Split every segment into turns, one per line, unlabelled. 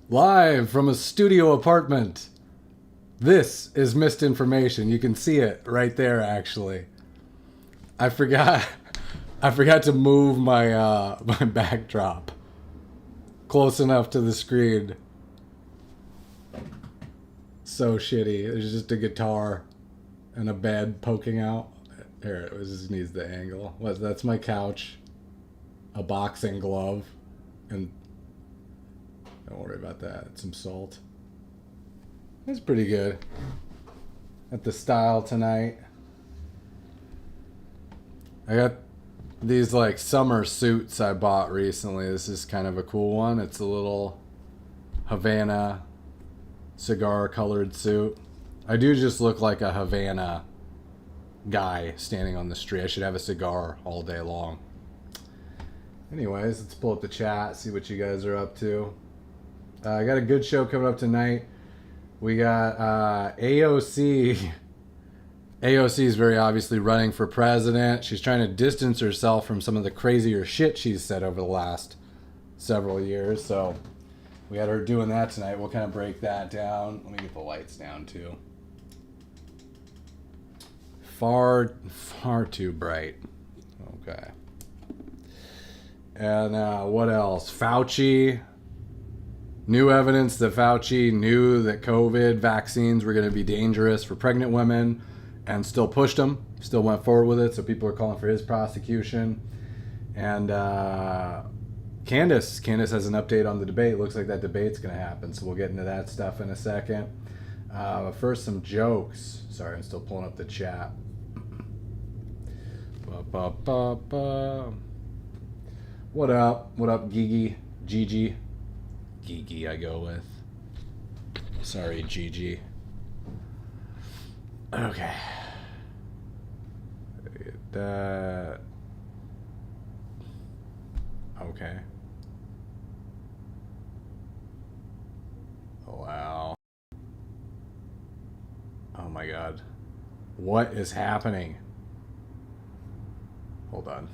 Live from a studio apartment. This is misinformation. You can see it right there, actually. I forgot to move my my backdrop close enough to the screen. So shitty. There's just a guitar and a bed poking out. Here, it just needs the angle. That's my couch, a boxing glove, and don't worry about that. Some salt. It's pretty good. At the style tonight. I got these like summer suits I bought recently. This is kind of a cool one. It's a little Havana cigar colored suit. I do just look like a Havana guy standing on the street. I should have a cigar all day long. Anyways, let's pull up the chat, see what you guys are up to. I got a good show coming up tonight. We got AOC. AOC is very obviously running for president. She's trying to distance herself from some of the crazier shit she's said over the last several years. So we had her doing that tonight. We'll kind of break that down. Let me get the lights down too. Far too bright. Okay. And what else? Fauci. New evidence that Fauci knew that COVID vaccines were going to be dangerous for pregnant women and still pushed them, still went forward with it. So people are calling for his prosecution. And Candace has an update on the debate. Looks like that debate's going to happen. So we'll get into that stuff in a second. But first, some jokes. Sorry, I'm still pulling up the chat. What up? What up, Gigi? Gigi? Gigi, I go with. Sorry, Gigi. Okay. That. Okay. Wow. Oh my God. What is happening? Hold on.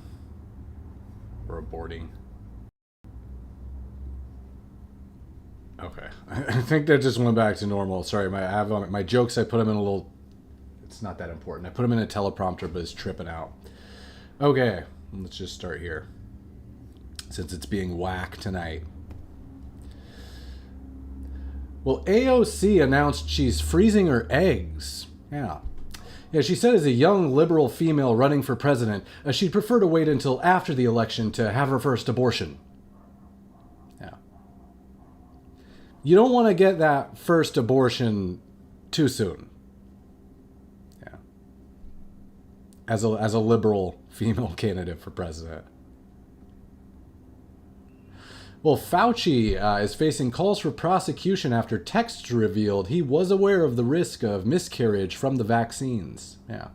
We're aborting. Okay. I think that just went back to normal. Sorry, my jokes, I put them in a little... It's not that important. I put them in a teleprompter, but it's tripping out. Okay. Let's just start here. Since it's being whacked tonight. Well, AOC announced she's freezing her eggs. Yeah. Yeah, she said as a young liberal female running for president, she'd prefer to wait until after the election to have her first abortion. Yeah. You don't want to get that first abortion too soon. Yeah. As a liberal female candidate for president. Well, Fauci is facing calls for prosecution after texts revealed he was aware of the risk of miscarriage from the vaccines. Yeah.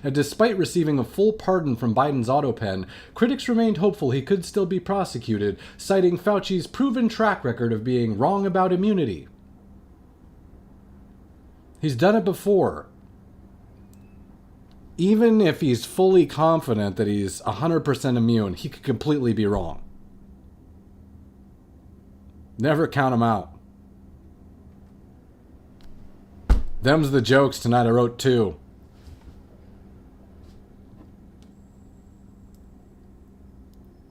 And despite receiving a full pardon from Biden's autopen, critics remained hopeful he could still be prosecuted, citing Fauci's proven track record of being wrong about immunity. He's done it before. Even if he's fully confident that he's 100% immune, he could completely be wrong. Never count them out. Them's the jokes tonight. I wrote 2.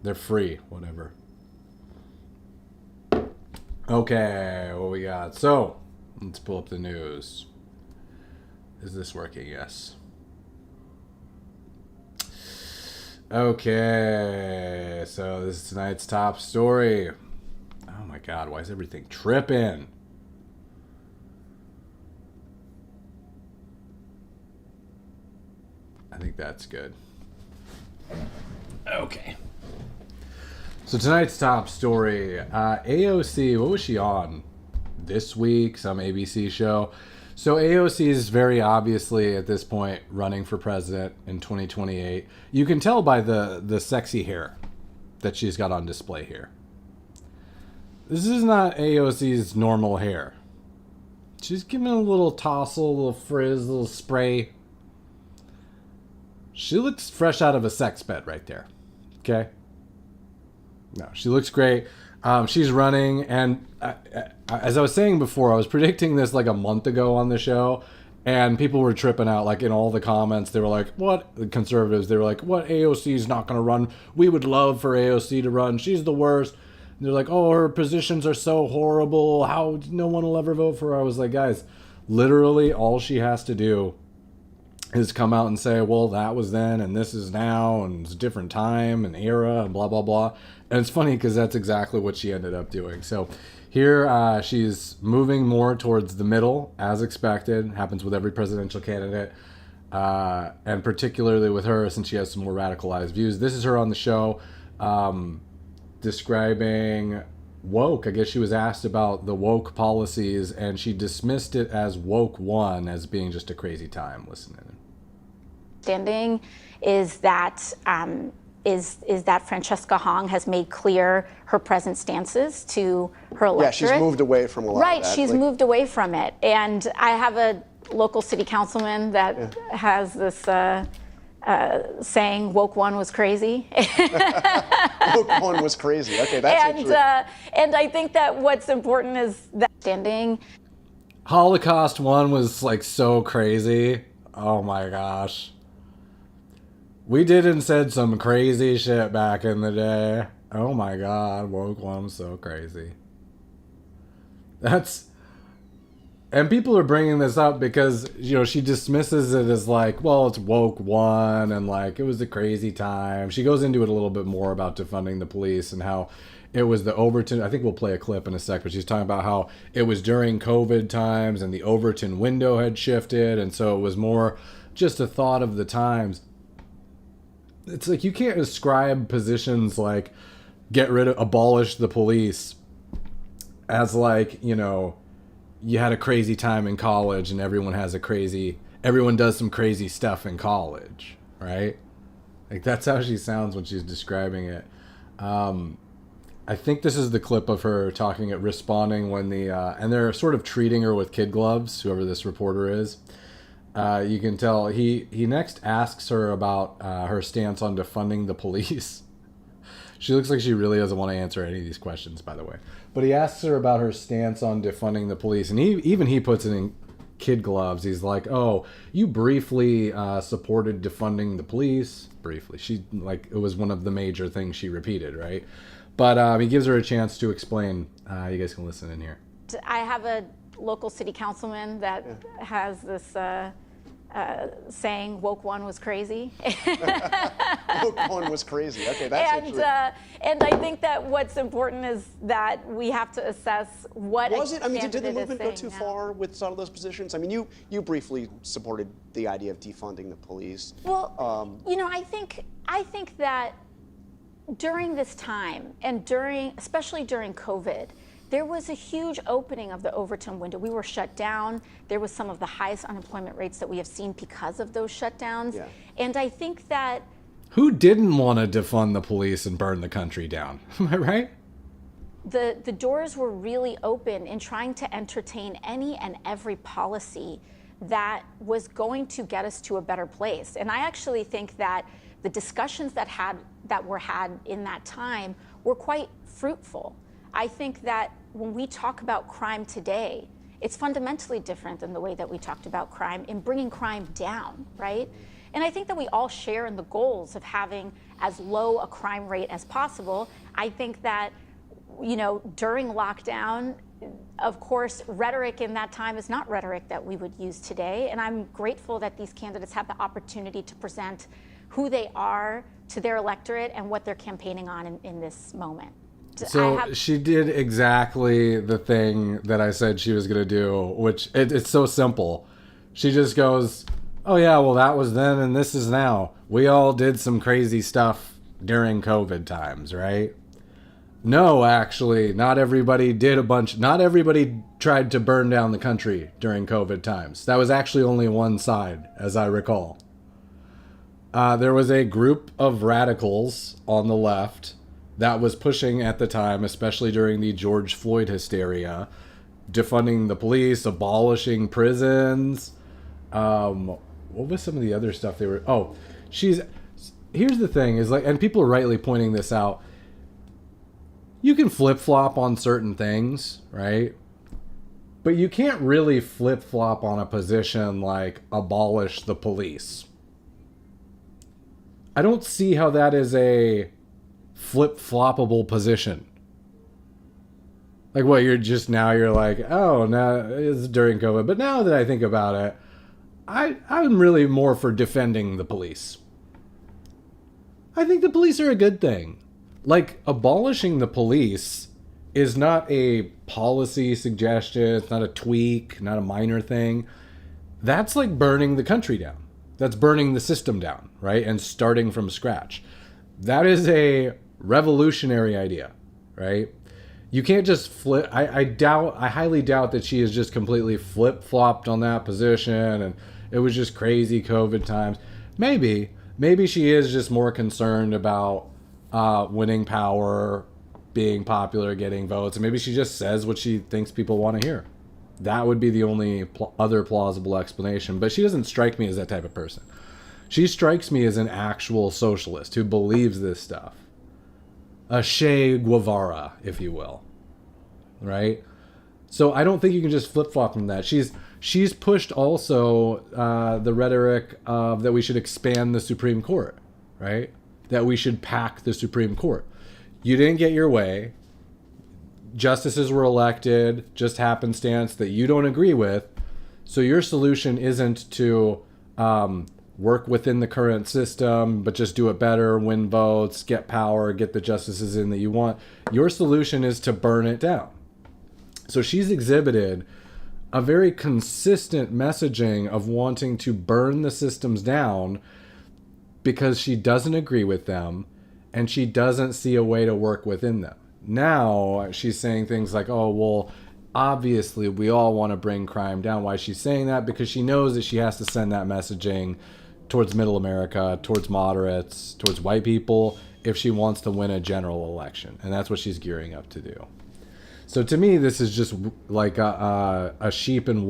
They're free. Whatever. Okay, what we got? So, let's pull up the news. Is this working? Yes. Okay, so this is tonight's top story. Oh my God, why is everything tripping? I think that's good. Okay. So tonight's top story, AOC, what was she on this week? Some ABC show. So AOC is very obviously at this point running for president in 2028. You can tell by the sexy hair that she's got on display here. This is not AOC's normal hair. She's giving a little tousle, a little frizz, a little spray. She looks fresh out of a sex bed right there. Okay? No, she looks great. She's running, and as I was saying before, I was predicting this like a month ago on the show, and people were tripping out. Like in all the comments, they were like, "What?" The conservatives, they were like, "What? AOC is not going to run. We would love for AOC to run. She's the worst." And they're like, "Oh, her positions are so horrible. How no one will ever vote for her." I was like, guys, literally all she has to do is come out and say, well, that was then and this is now and it's a different time and era and blah, blah, blah. And it's funny because that's exactly what she ended up doing. So here she's moving more towards the middle, as expected. Happens with every presidential candidate. And particularly with her, since she has some more radicalized views. This is her on the show describing woke. I guess she was asked about the woke policies, and she dismissed it as woke one, as being just a crazy time. Listen in.
Standing is that Francesca Hong has made clear her present stances to her electorate.
Yeah, she's moved away from a lot
right,
of that.
She's moved away from it. And I have a local city councilman that has this saying, woke one was crazy.
Woke one was crazy. Okay, that's true.
And I think that what's important is that standing.
Holocaust one was like so crazy. Oh my gosh. We did and said some crazy shit back in the day. Oh my god, woke one was so crazy. And people are bringing this up because, you know, she dismisses it as like, well, it's woke one and like it was a crazy time. She goes into it a little bit more about defunding the police and how it was the Overton. I think we'll play a clip in a sec, but she's talking about how it was during COVID times and the Overton window had shifted. And so it was more just a thought of the times. It's like you can't ascribe positions like abolish the police as like, you know, you had a crazy time in college and everyone does some crazy stuff in college, right? Like that's how she sounds when she's describing it. I think this is the clip of her responding when and they're sort of treating her with kid gloves, whoever this reporter is. You can tell he next asks her about her stance on defunding the police. She looks like she really doesn't want to answer any of these questions, by the way. But he asks her about her stance on defunding the police, and he puts it in kid gloves. He's like, "Oh, you briefly supported defunding the police." Briefly, it was one of the major things she repeated, right? But he gives her a chance to explain. You guys can listen in here.
I have a local city councilman that has this saying, woke one was crazy.
Woke one was crazy. Okay, that's true.
And I think that what's important is that we have to assess what
was it. I mean, did the movement go
saying
too
now.
far with some of those positions? I mean, you briefly supported the idea of defunding the police.
Well, you know, I think that during this time and especially during COVID, there was a huge opening of the Overton window. We were shut down. There was some of the highest unemployment rates that we have seen because of those shutdowns. Yeah. And I think that...
Who didn't want to defund the police and burn the country down? Am I right?
The doors were really open in trying to entertain any and every policy that was going to get us to a better place. And I actually think that the discussions that were had in that time were quite fruitful. I think that when we talk about crime today, it's fundamentally different than the way that we talked about crime in bringing crime down, right? And I think that we all share in the goals of having as low a crime rate as possible. I think that, you know, during lockdown, of course, rhetoric in that time is not rhetoric that we would use today. And I'm grateful that these candidates have the opportunity to present who they are to their electorate and what they're campaigning on in this moment.
So she did exactly the thing that I said she was going to do, which it's so simple. She just goes, oh yeah, well that was then and this is now. We all did some crazy stuff during COVID times, right? No, actually, not everybody tried to burn down the country during COVID times. That was actually only one side, as I recall. There was a group of radicals on the left that was pushing at the time, especially during the George Floyd hysteria, defunding the police, abolishing prisons, what was some of the other stuff they were? Oh, here's the thing is like, and people are rightly pointing this out. You can flip flop on certain things, right? But you can't really flip flop on a position like abolish the police. I don't see how that is a flip floppable position. Like what, you're like, oh, now it's during COVID. But now that I think about it, I'm really more for defending the police. I think the police are a good thing. Like, abolishing the police is not a policy suggestion. It's not a tweak, not a minor thing. That's like burning the country down. That's burning the system down, right? And starting from scratch. That is a revolutionary idea, right? You can't just flip. I highly doubt that she has just completely flip-flopped on that position and it was just crazy COVID times. Maybe she is just more concerned about winning power, being popular, getting votes, and maybe she just says what she thinks people want to hear. That would be the only other plausible explanation. But she doesn't strike me as that type of person. She strikes me as an actual socialist who believes this stuff. A Che Guevara, if you will. Right? So I don't think you can just flip-flop from that. She's pushed also the rhetoric of that we should expand the Supreme Court, right? That we should pack the Supreme Court. You didn't get your way. Justices were elected, just happenstance that you don't agree with. So your solution isn't to work within the current system, but just do it better, win votes, get power, get the justices in that you want. Your solution is to burn it down. So she's exhibited a very consistent messaging of wanting to burn the systems down because she doesn't agree with them and she doesn't see a way to work within them. Now she's saying things like, oh, well, obviously we all want to bring crime down. Why is she saying that? Because she knows that she has to send that messaging towards middle America, towards moderates, towards white people, if she wants to win a general election. And that's what she's gearing up to do. So to me, this is just like a sheep in I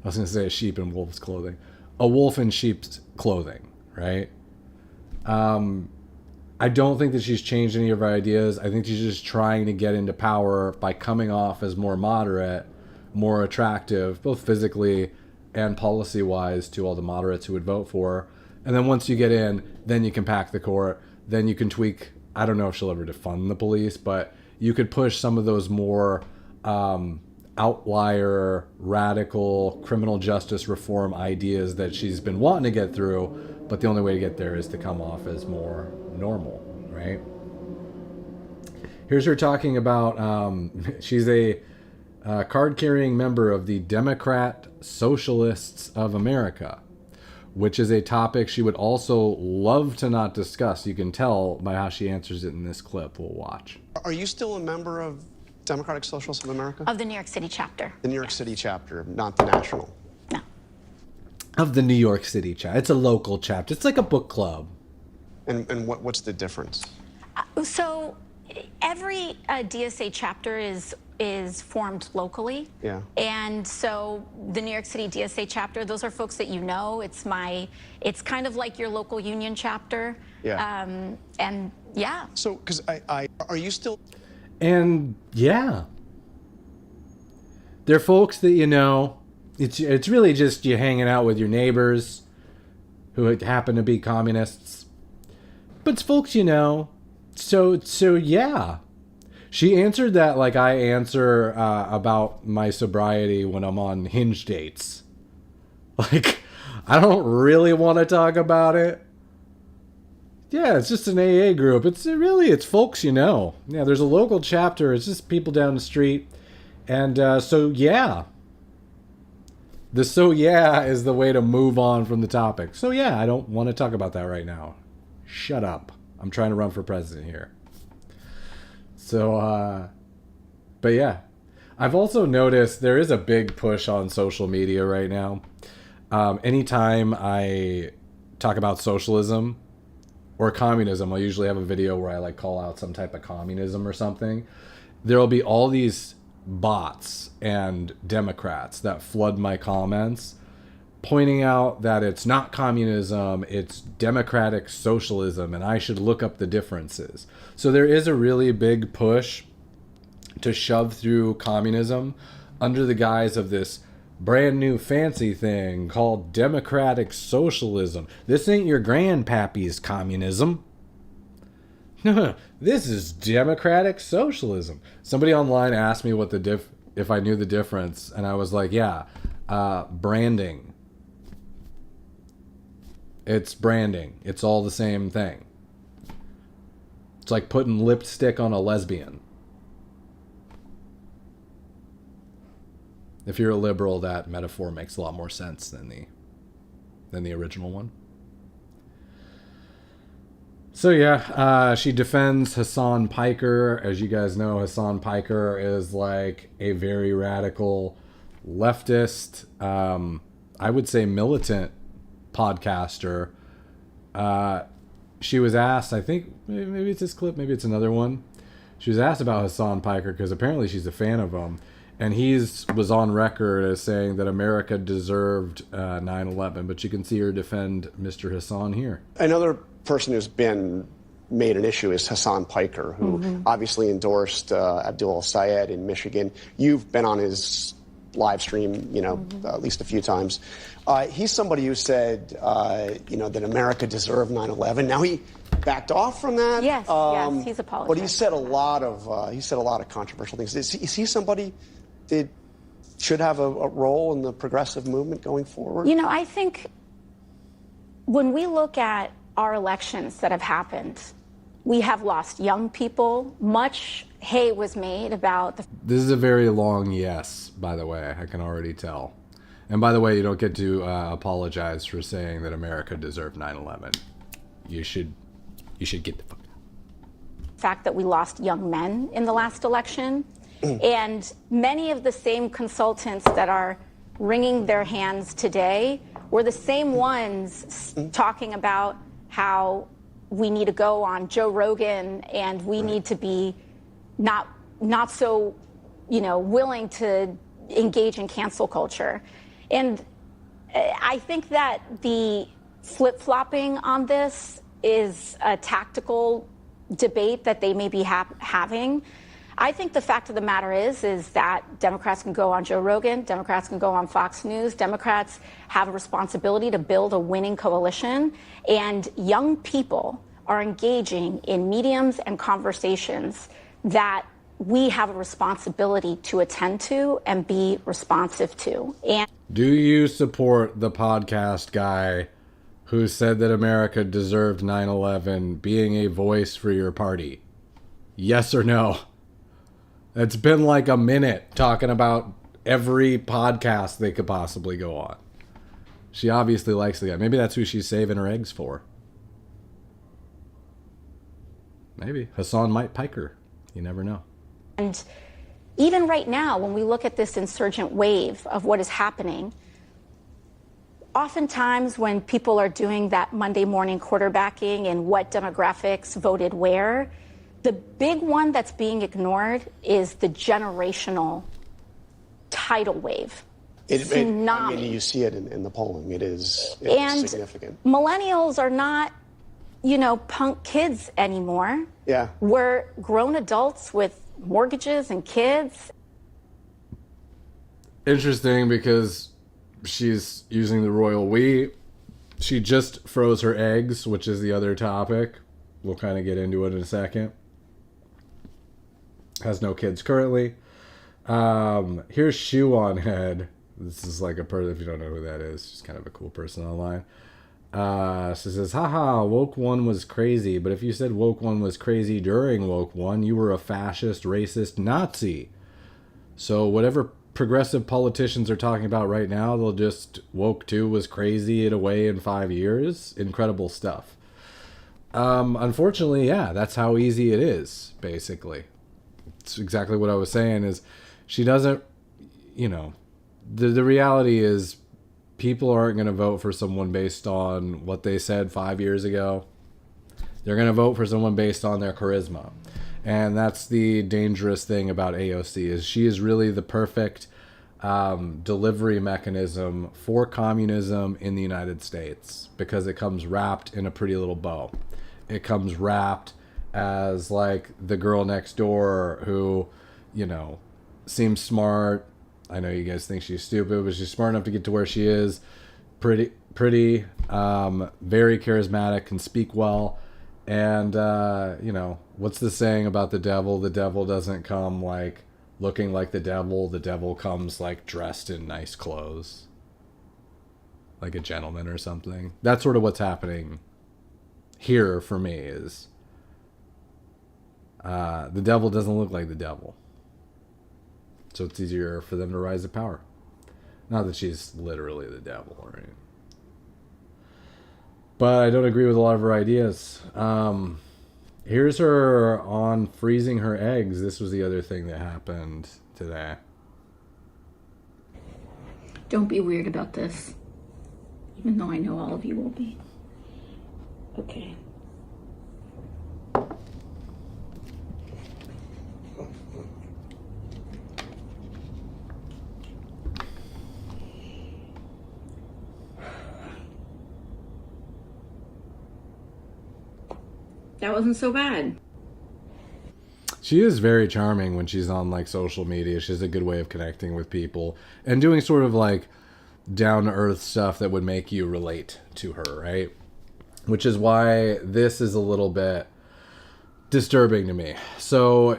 was going to say a sheep in wolf's clothing. A wolf in sheep's clothing, right? I don't think that she's changed any of her ideas. I think she's just trying to get into power by coming off as more moderate, more attractive, both physically and policy-wise to all the moderates who would vote for her. And then once you get in, then you can pack the court. Then you can tweak. I don't know if she'll ever defund the police, but you could push some of those more outlier, radical criminal justice reform ideas that she's been wanting to get through. But the only way to get there is to come off as more normal, right? Here's her talking about, she's a card-carrying member of the Democrat Socialists of America, which is a topic she would also love to not discuss. You can tell by how she answers it in this clip we'll watch.
Are you still a member of Democratic Socialists of America?
Of the New York City chapter.
The New York City chapter, not the national.
No.
Of the New York City chapter. It's a local chapter. It's like a book club.
And what's the difference?
So every DSA chapter is formed locally.
Yeah.
And so the New York City DSA chapter, those are folks that you know. It's kind of like your local union chapter.
Yeah.
And yeah.
So, because are you still?
And yeah, they're folks that you know. It's really just you hanging out with your neighbors who happen to be communists. But it's folks you know. So yeah. She answered that like I answer about my sobriety when I'm on Hinge dates. Like, I don't really want to talk about it. Yeah, it's just an AA group. It's folks you know. Yeah, there's a local chapter. It's just people down the street. And so yeah. The so yeah is the way to move on from the topic. So yeah, I don't want to talk about that right now. Shut up. I'm trying to run for president here. So, but yeah. I've also noticed there is a big push on social media right now. Anytime I talk about socialism or communism, I'll usually have a video where I like call out some type of communism or something. There'll be all these bots and Democrats that flood my comments pointing out that it's not communism, it's democratic socialism, and I should look up the differences. So there is a really big push to shove through communism under the guise of this brand new fancy thing called democratic socialism. This ain't your grandpappy's communism. This is democratic socialism. Somebody online asked me what if I knew the difference, and I was like, yeah, branding. It's branding. It's all the same thing. It's like putting lipstick on a lesbian. If you're a liberal, that metaphor makes a lot more sense than the original one. So yeah, she defends Hassan Piker. As you guys know, Hassan Piker is like a very radical leftist, I would say militant podcaster. She was asked, I think maybe it's this clip, maybe it's another one. She was asked about Hassan Piker because apparently she's a fan of him. And was on record as saying that America deserved 9/11, but you can see her defend Mr. Hassan here.
Another person who's been made an issue is Hassan Piker, who obviously endorsed Abdul al-Sayed in Michigan. You've been on his live stream, at least a few times. He's somebody who said, that America deserved 9/11. Now he backed off from that.
Yes, he's apologized.
But he said a lot of controversial things. Is he somebody that should have a role in the progressive movement going forward?
I think when we look at our elections that have happened, we have lost young people. Much hay was made about
This is a very long yes, by the way. I can already tell. And by the way, you don't get to apologize for saying that America deserved 9/11. You should get the fuck out.
fact that we lost young men in the last election. And many of the same consultants that are wringing their hands today were the same ones talking about how we need to go on Joe Rogan and we need to be not so, willing to engage in cancel culture. And I think that the flip-flopping on this is a tactical debate that they may be having. I think the fact of the matter is that Democrats can go on Joe Rogan, Democrats can go on Fox News, Democrats have a responsibility to build a winning coalition, and young people are engaging in mediums and conversations that we have a responsibility to attend to and be responsive to. And
do you support the podcast guy who said that America deserved 9/11 being a voice for your party? Yes or no? It's been like a minute talking about every podcast they could possibly go on. She obviously likes the guy. Maybe that's who she's saving her eggs for. Maybe. Hassan might Piker. You never know.
And even right now, when we look at this insurgent wave of what is happening, oftentimes when people are doing that Monday morning quarterbacking and what demographics voted where, the big one that's being ignored is the generational tidal wave. Tsunami.
You see it in the polling. It's significant.
Millennials are not, punk kids anymore.
Yeah.
We're grown adults with mortgages and kids.
Interesting because she's using the royal we. She just froze her eggs, which is the other topic. We'll kind of get into it in a second. Has no kids currently. Here's Shoe on Head. This is like a person, if you don't know who that is, she's kind of a cool person online. She says, haha, woke one was crazy, but if you said woke one was crazy during woke one, you were a fascist, racist, Nazi. So whatever progressive politicians are talking about right now, they'll just woke two was crazy it away in 5 years. Incredible stuff. Unfortunately, yeah, that's how easy it is, basically. It's exactly what I was saying is she doesn't, the reality is people aren't going to vote for someone based on what they said 5 years ago. They're going to vote for someone based on their charisma. And that's the dangerous thing about AOC is she is really the perfect delivery mechanism for communism in the United States, because it comes wrapped in a pretty little bow. It comes wrapped as like the girl next door who, you know, seems smart. I know you guys think she's stupid, but she's smart enough to get to where she is. Pretty, very charismatic, can speak well. And, you know, what's the saying about the devil? The devil doesn't come like looking like the devil comes like dressed in nice clothes, like a gentleman or something. That's sort of what's happening here for me is the devil doesn't look like the devil, so it's easier for them to rise to power. Not that she's literally the devil, right? But I don't agree with a lot of her ideas. Here's her on freezing her eggs. This was the other thing that happened today.
Don't be weird about this, even though I know all of you will be. Okay. That wasn't so bad.
She is very charming when she's on like social media. She has a good way of connecting with people and doing sort of like down to earth stuff that would make you relate to her, right? Which is why this is a little bit disturbing to me. So,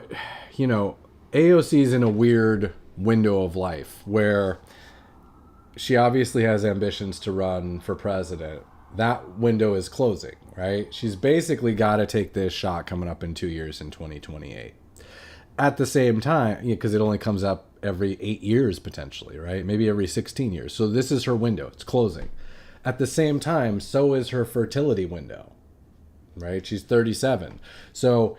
you know, AOC is in a weird window of life where she obviously has ambitions to run for president. That window is closing, right? She's basically got to take this shot coming up in 2 years in 2028. At the same time, because it only comes up every 8 years potentially, right? Maybe every 16 years. So this is her window. It's closing. At the same time, so is her fertility window, right? She's 37. So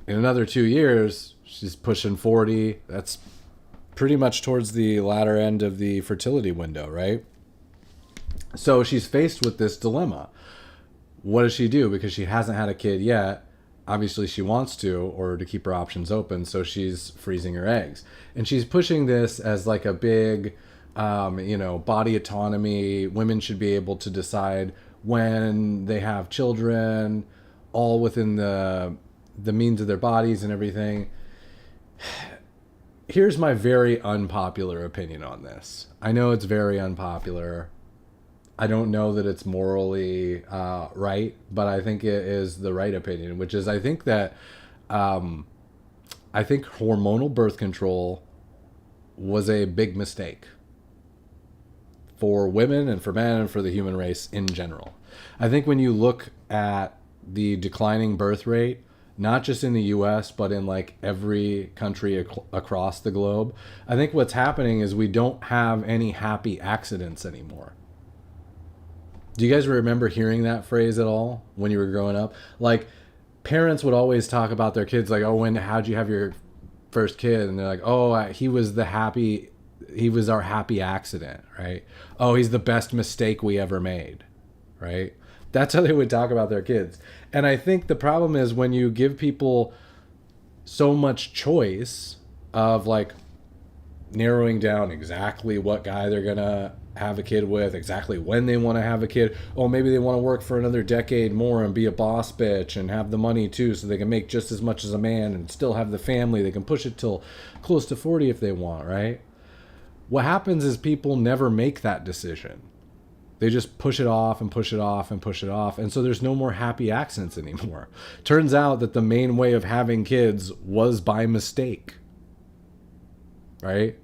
in another 2 years, she's pushing 40. That's pretty much towards the latter end of the fertility window, right? So she's faced with this dilemma. What does she do? Because she hasn't had a kid yet. Obviously she wants to, or to keep her options open. So she's freezing her eggs. And she's pushing this as like a big, you know, body autonomy. Women should be able to decide when they have children, all within the means of their bodies and everything. Here's my very unpopular opinion on this. I know it's very unpopular. I don't know that it's morally right, but I think it is the right opinion, which is I think that I think hormonal birth control was a big mistake for women and for men and for the human race in general. I think when you look at the declining birth rate, not just in the US, but in like every country across the globe, I think what's happening is we don't have any happy accidents anymore. Do you guys remember hearing that phrase at all when you were growing up? Like, parents would always talk about their kids, like, oh, how'd you have your first kid? And they're like, oh, he was our happy accident, right? Oh, he's the best mistake we ever made, right? That's how they would talk about their kids. And I think the problem is when you give people so much choice of like narrowing down exactly what guy they're going to have a kid with, exactly when they want to have a kid. Oh, maybe they want to work for another decade more and be a boss bitch and have the money too, so they can make just as much as a man and still have the family. They can push it till close to 40 if they want, right? What happens is people never make that decision. They just push it off and push it off and push it off. And so there's no more happy accidents anymore. Turns out that the main way of having kids was by mistake, right?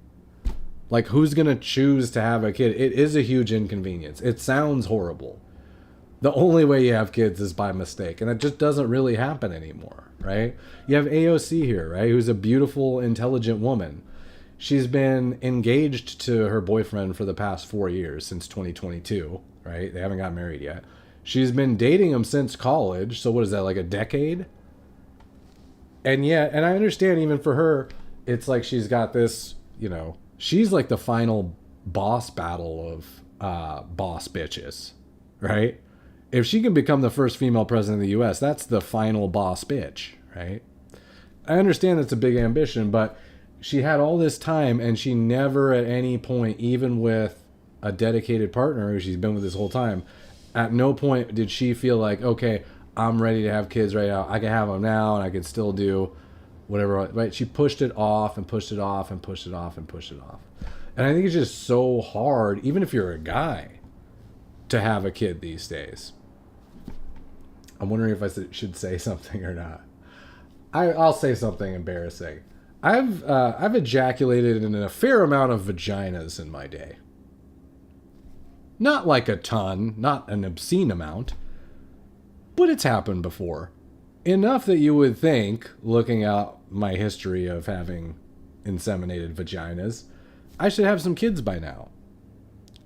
Like, who's going to choose to have a kid? It is a huge inconvenience. It sounds horrible. The only way you have kids is by mistake. And it just doesn't really happen anymore, right? You have AOC here, right? Who's a beautiful, intelligent woman. She's been engaged to her boyfriend for the past 4 years, since 2022, right? They haven't got married yet. She's been dating him since college. So what is that, like a decade? And yet, and I understand even for her, it's like she's got this, you know, she's like the final boss battle of boss bitches, right? If she can become the first female president of the U.S., that's the final boss bitch, right? I understand that's a big ambition, but she had all this time, and she never at any point, even with a dedicated partner who she's been with this whole time, at no point did she feel like, okay, I'm ready to have kids right now. I can have them now, and I can still do whatever. Right? She pushed it off and pushed it off and pushed it off and pushed it off. And I think it's just so hard, even if you're a guy, to have a kid these days. I'm wondering if I should say something or not. I'll say something embarrassing. I've ejaculated in a fair amount of vaginas in my day. Not like a ton, not an obscene amount, but it's happened before. Enough that you would think, looking at my history of having inseminated vaginas, I should have some kids by now.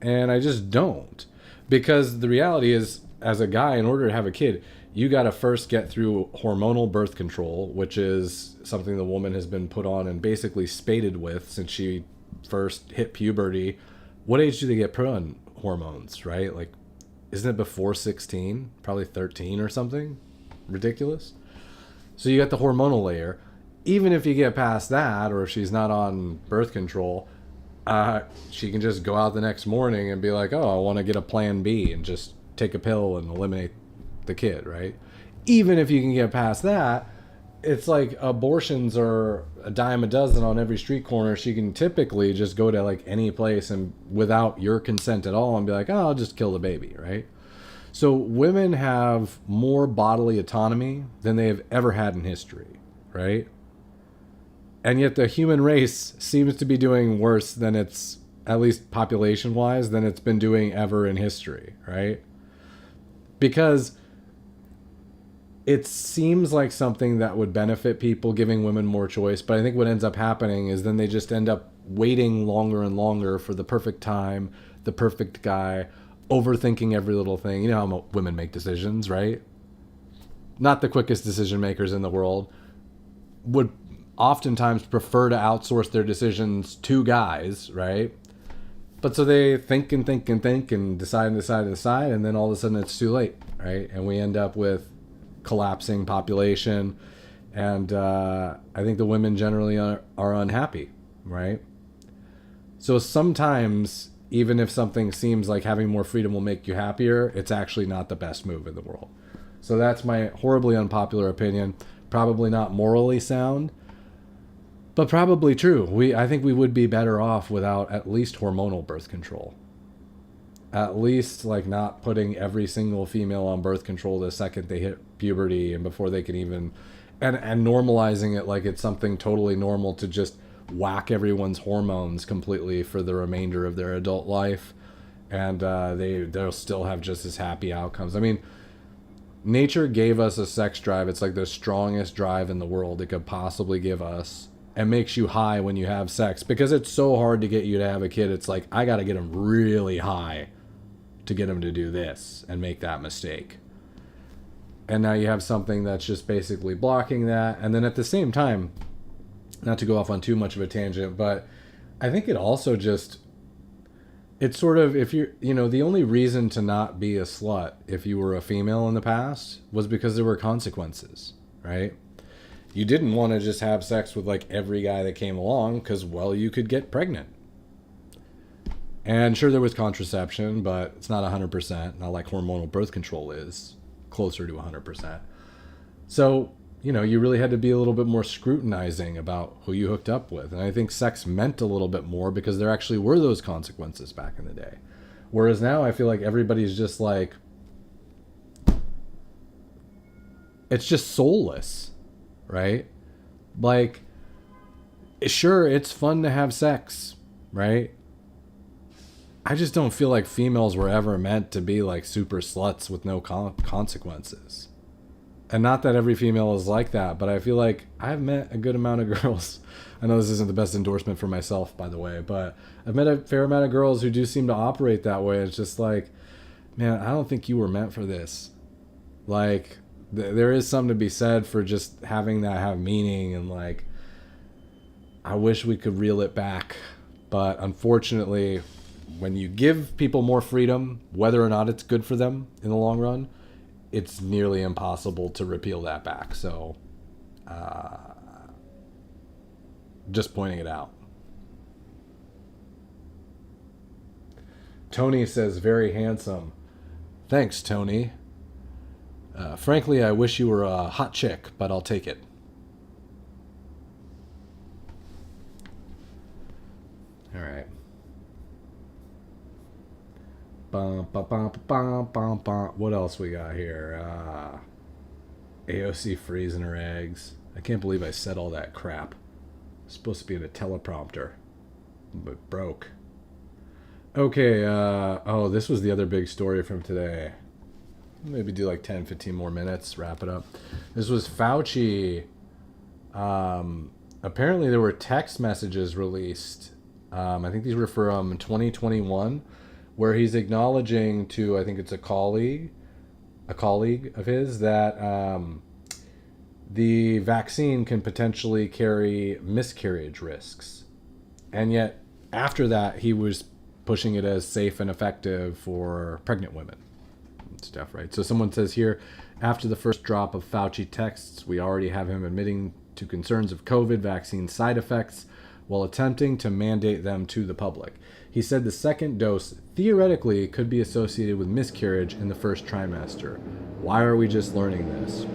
And I just don't. Because the reality is, as a guy, in order to have a kid, you got to first get through hormonal birth control, which is something the woman has been put on and basically spaded with since she first hit puberty. What age do they get put on hormones, right? Like, isn't it before 16? Probably 13 or something? Ridiculous. So you got the hormonal layer. Even if you get past that, or if she's not on birth control, she can just go out the next morning and be like, oh, I want to get a plan B, and just take a pill and eliminate the kid, right? Even if you can get past that, it's like abortions are a dime a dozen on every street corner. She can typically just go to like any place and without your consent at all and be like, oh, I'll just kill the baby, right? So women have more bodily autonomy than they have ever had in history, right? And yet the human race seems to be doing worse than it's, at least population-wise, than it's been doing ever in history, right? Because it seems like something that would benefit people, giving women more choice. But I think what ends up happening is then they just end up waiting longer and longer for the perfect time, the perfect guy, overthinking every little thing. You know how women make decisions, right? Not the quickest decision makers in the world. Would oftentimes prefer to outsource their decisions to guys, right? But so they think and think and think and decide and decide and decide, and then all of a sudden it's too late, right? And we end up with collapsing population, and I think the women generally are unhappy, right? So sometimes, even if something seems like having more freedom will make you happier, it's actually not the best move in the world. So that's my horribly unpopular opinion. Probably not morally sound, but probably true. I think we would be better off without at least hormonal birth control. At least like not putting every single female on birth control the second they hit puberty and before they can even, and thnormalizing it like it's something totally normal to just whack everyone's hormones completely for the remainder of their adult life, and they'll still have just as happy outcomes. I mean, nature gave us a sex drive. It's like the strongest drive in the world it could possibly give us, and makes you high when you have sex, because it's so hard to get you to have a kid. It's like, I got to get them really high to get them to do this and make that mistake. And now you have something that's just basically blocking that. And then at the same time, not to go off on too much of a tangent, but I think it also just, it's sort of, if you're, the only reason to not be a slut if you were a female in the past was because there were consequences, right? You didn't want to just have sex with like every guy that came along because, well, you could get pregnant. And sure, there was contraception, but it's not 100%, not like hormonal birth control is, closer to 100%. So, you really had to be a little bit more scrutinizing about who you hooked up with. And I think sex meant a little bit more because there actually were those consequences back in the day. Whereas now I feel like everybody's just like, it's just soulless, right? Like, sure, it's fun to have sex, right? I just don't feel like females were ever meant to be like super sluts with no consequences. And not that every female is like that, but I feel like I've met a good amount of girls. I know this isn't the best endorsement for myself, by the way, but I've met a fair amount of girls who do seem to operate that way. It's just like, man, I don't think you were meant for this. Like, there is something to be said for just having that have meaning, and like, I wish we could reel it back. But unfortunately, when you give people more freedom, whether or not it's good for them in the long run, it's nearly impossible to repeal that back. So Just pointing it out. Tony says, very handsome. Thanks, Tony. Frankly, I wish you were a hot chick, but I'll take it. All right. What else we got here? AOC freezing her eggs. I can't believe I said all that crap. It's supposed to be in a teleprompter, but broke. Okay, oh, this was the other big story from today. Maybe do like 10, 15 more minutes, wrap it up. This was Fauci. Apparently there were text messages released. I think these were from 2021, where he's acknowledging to, I think it's a colleague of his, that the vaccine can potentially carry miscarriage risks. And yet, after that, he was pushing it as safe and effective for pregnant women and stuff, right? So someone says here, after the first drop of Fauci texts, we already have him admitting to concerns of COVID vaccine side effects while attempting to mandate them to the public. He said the second dose theoretically could be associated with miscarriage in the first trimester. Why are we just learning this?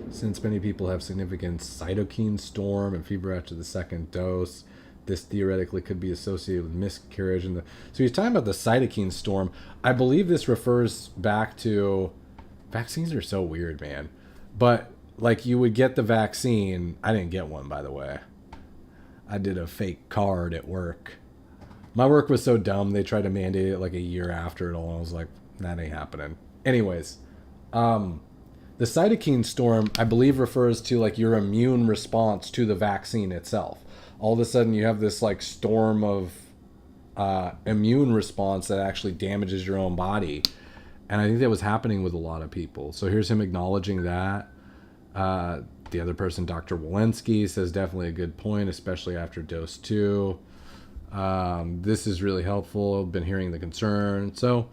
Since many people have significant cytokine storm and fever after the second dose, this theoretically could be associated with miscarriage. So he's talking about the cytokine storm. I believe this refers back to... Vaccines are so weird, man. But, like, you would get the vaccine... I didn't get one, by the way. I did a fake card at work. My work was so dumb, they tried to mandate it like a year after it all. And I was like, that ain't happening. Anyways, the cytokine storm, I believe, refers to, like, your immune response to the vaccine itself. All of a sudden you have this like storm of immune response that actually damages your own body. And I think that was happening with a lot of people. So here's him acknowledging that. The other person, Dr. Walensky, says definitely a good point, especially after dose 2. This is really helpful. Been hearing the concern. So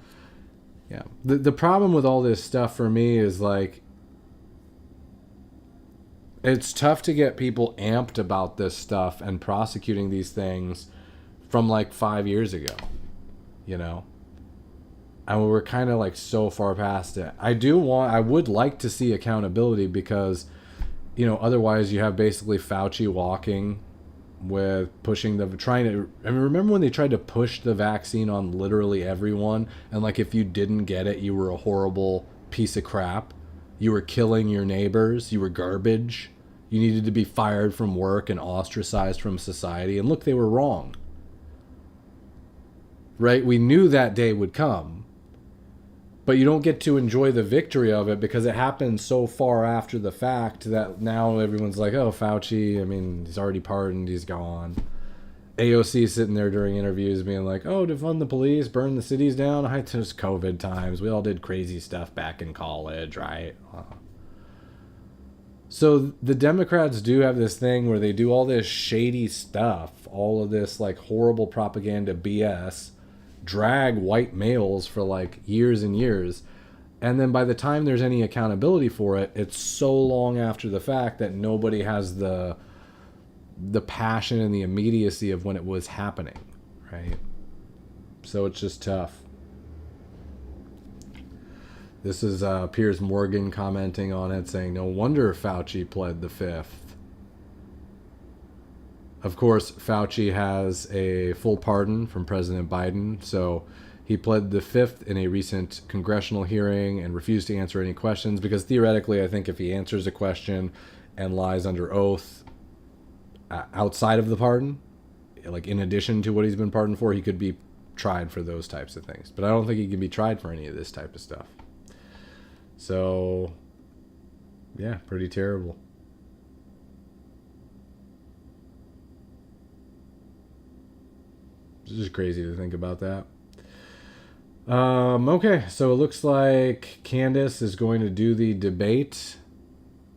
yeah, the problem with all this stuff for me is like, it's tough to get people amped about this stuff and prosecuting these things from like 5 years ago, you know? And we're kind of like so far past it. I would like to see accountability because, you know, otherwise you have basically Fauci walking with remember when they tried to push the vaccine on literally everyone? And like, if you didn't get it, you were a horrible piece of crap. You were killing your neighbors. You were garbage. You needed to be fired from work and ostracized from society. And look, they were wrong. Right? We knew that day would come. But you don't get to enjoy the victory of it because it happened so far after the fact that now everyone's like, oh, Fauci, I mean, he's already pardoned, he's gone. AOC sitting there during interviews being like, oh, defund the police, burn the cities down. It's just COVID times. We all did crazy stuff back in college, right? So the Democrats do have this thing where they do all this shady stuff, all of this like horrible propaganda BS, drag white males for like years and years. And then by the time there's any accountability for it, it's so long after the fact that nobody has the passion and the immediacy of when it was happening, right? So it's just tough. This is Piers Morgan commenting on it, saying, no wonder Fauci pled the fifth. Of course, Fauci has a full pardon from President Biden, so he pled the fifth in a recent congressional hearing and refused to answer any questions because theoretically, I think if he answers a question and lies under oath outside of the pardon, like in addition to what he's been pardoned for, he could be tried for those types of things. But I don't think he can be tried for any of this type of stuff. So, yeah, pretty terrible. It's just crazy to think about that. Okay, so it looks like Candace is going to do the debate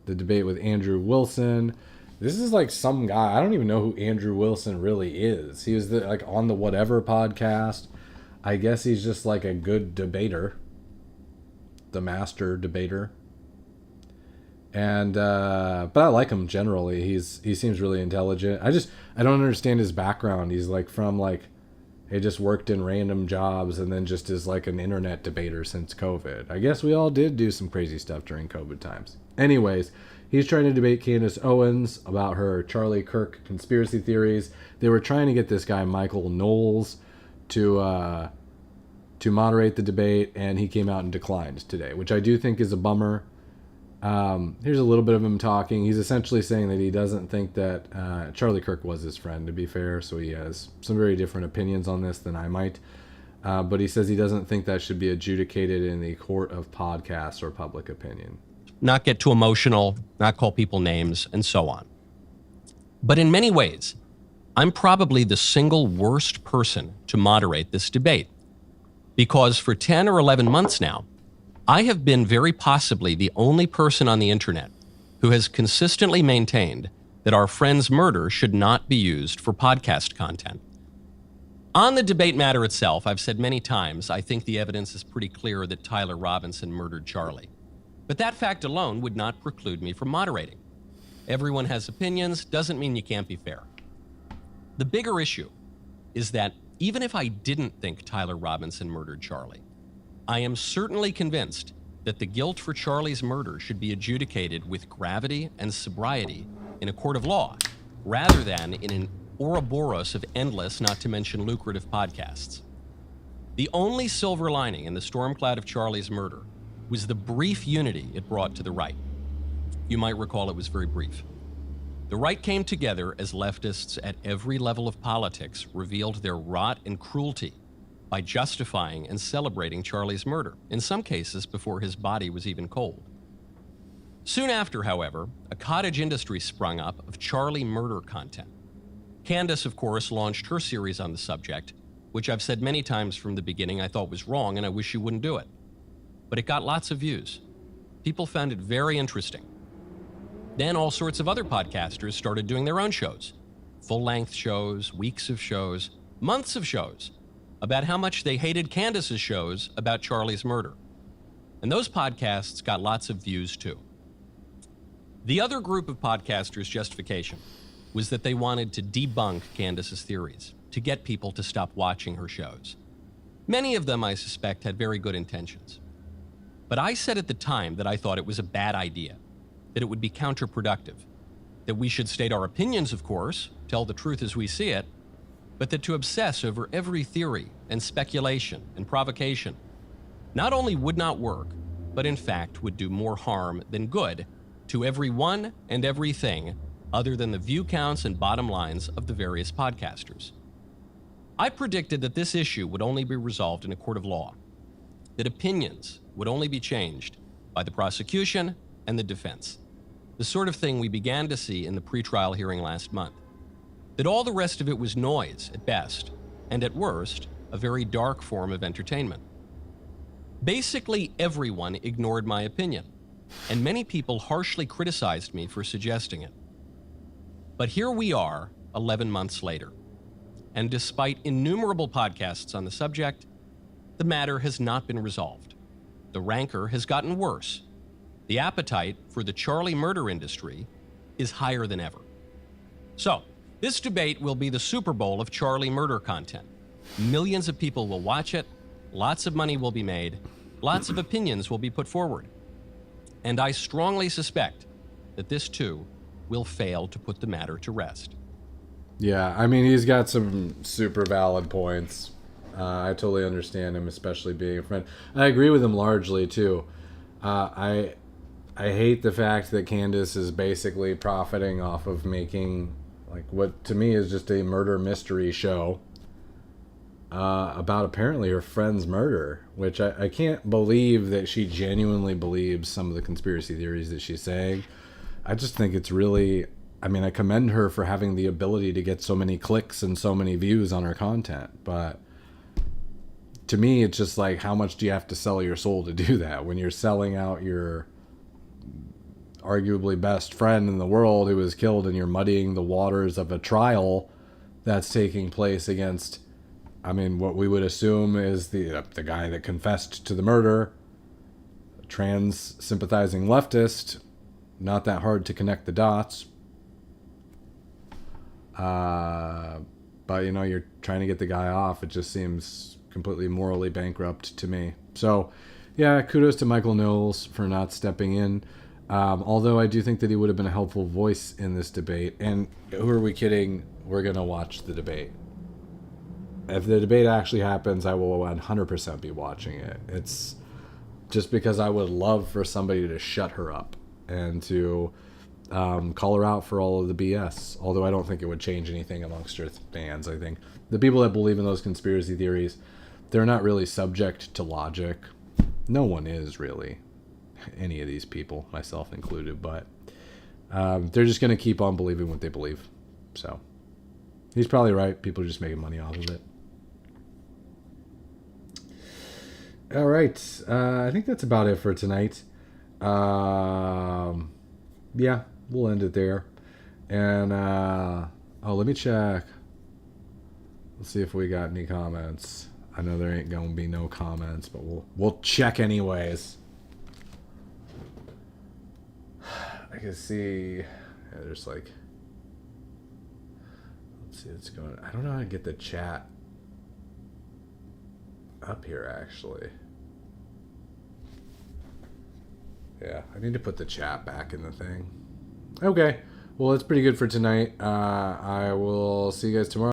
with Andrew Wilson. This is like some guy. I don't even know who Andrew Wilson really is. He was like on the Whatever podcast. I guess he's just like a good debater. The master debater. And but I like him generally. He seems really intelligent. I don't understand his background. He's like from like he just worked in random jobs and then just is like an internet debater since COVID. I guess we all did do some crazy stuff during COVID times. Anyways, he's trying to debate Candace Owens about her Charlie Kirk conspiracy theories. They were trying to get this guy Michael Knowles to moderate the debate, and he came out and declined today, which I do think is a bummer. Here's a little bit of him talking. He's essentially saying that he doesn't think that Charlie Kirk was his friend, to be fair, so he has some very different opinions on this than I might. But he says he doesn't think that should be adjudicated in the court of podcasts or public opinion.
Not get too emotional, not call people names, and so on. But in many ways, I'm probably the single worst person to moderate this debate, because for 10 or 11 months now, I have been very possibly the only person on the internet who has consistently maintained that our friend's murder should not be used for podcast content. On the debate matter itself, I've said many times I think the evidence is pretty clear that Tyler Robinson murdered Charlie. But that fact alone would not preclude me from moderating. Everyone has opinions, doesn't mean you can't be fair. The bigger issue is that even if I didn't think Tyler Robinson murdered Charlie, I am certainly convinced that the guilt for Charlie's murder should be adjudicated with gravity and sobriety in a court of law, rather than in an Ouroboros of endless, not to mention lucrative podcasts. The only silver lining in the storm cloud of Charlie's murder was the brief unity it brought to the right. You might recall it was very brief. The right came together as leftists at every level of politics revealed their rot and cruelty by justifying and celebrating Charlie's murder, in some cases before his body was even cold. Soon after, however, a cottage industry sprung up of Charlie murder content. Candace, of course, launched her series on the subject, which I've said many times from the beginning I thought was wrong and I wish she wouldn't do it. But it got lots of views. People found it very interesting. Then all sorts of other podcasters started doing their own shows. Full-length shows, weeks of shows, months of shows, about how much they hated Candace's shows about Charlie's murder. And those podcasts got lots of views too. The other group of podcasters' justification was that they wanted to debunk Candace's theories, to get people to stop watching her shows. Many of them, I suspect, had very good intentions. But I said at the time that I thought it was a bad idea, that it would be counterproductive, that we should state our opinions, of course, tell the truth as we see it, but that to obsess over every theory and speculation and provocation not only would not work, but in fact would do more harm than good to everyone and everything other than the view counts and bottom lines of the various podcasters. I predicted that this issue would only be resolved in a court of law, that opinions would only be changed by the prosecution and the defense, the sort of thing we began to see in the pretrial hearing last month, that all the rest of it was noise at best, and at worst, a very dark form of entertainment. Basically, everyone ignored my opinion, and many people harshly criticized me for suggesting it. But here we are, 11 months later, and despite innumerable podcasts on the subject, the matter has not been resolved. The rancor has gotten worse. The appetite for the Charlie murder industry is higher than ever. So, this debate will be the Super Bowl of Charlie murder content. Millions of people will watch it, lots of money will be made, lots of opinions will be put forward. And I strongly suspect that this too will fail to put the matter to rest.
Yeah, I mean, he's got some super valid points. I totally understand him, especially being a friend. I agree with him largely, too. I hate the fact that Candace is basically profiting off of making, like, what to me is just a murder mystery show about apparently her friend's murder, which I can't believe that she genuinely believes some of the conspiracy theories that she's saying. I just think it's really... I mean, I commend her for having the ability to get so many clicks and so many views on her content, but to me, it's just like, how much do you have to sell your soul to do that when you're selling out your arguably best friend in the world who was killed, and you're muddying the waters of a trial that's taking place against, I mean, what we would assume is the guy that confessed to the murder, a trans sympathizing leftist, not that hard to connect the dots. But, you know, you're trying to get the guy off. It just seems completely morally bankrupt to me. So, yeah, kudos to Michael Knowles for not stepping in. Although I do think that he would have been a helpful voice in this debate. And who are we kidding? We're going to watch the debate. If the debate actually happens, I will 100% be watching it. It's just because I would love for somebody to shut her up and to call her out for all of the BS. Although I don't think it would change anything amongst her fans. I think the people that believe in those conspiracy theories, they're not really subject to logic. No one is really. Any of these people, myself included. But they're just going to keep on believing what they believe. So he's probably right. People are just making money off of it. All right. I think that's about it for tonight. Yeah, we'll end it there. And, let me check. Let's see if we got any comments. I know there ain't going to be no comments, but we'll check anyways. I can see, there's like, let's see what's going on. I don't know how to get the chat up here, actually. Yeah, I need to put the chat back in the thing. Okay, well, that's pretty good for tonight. I will see you guys tomorrow.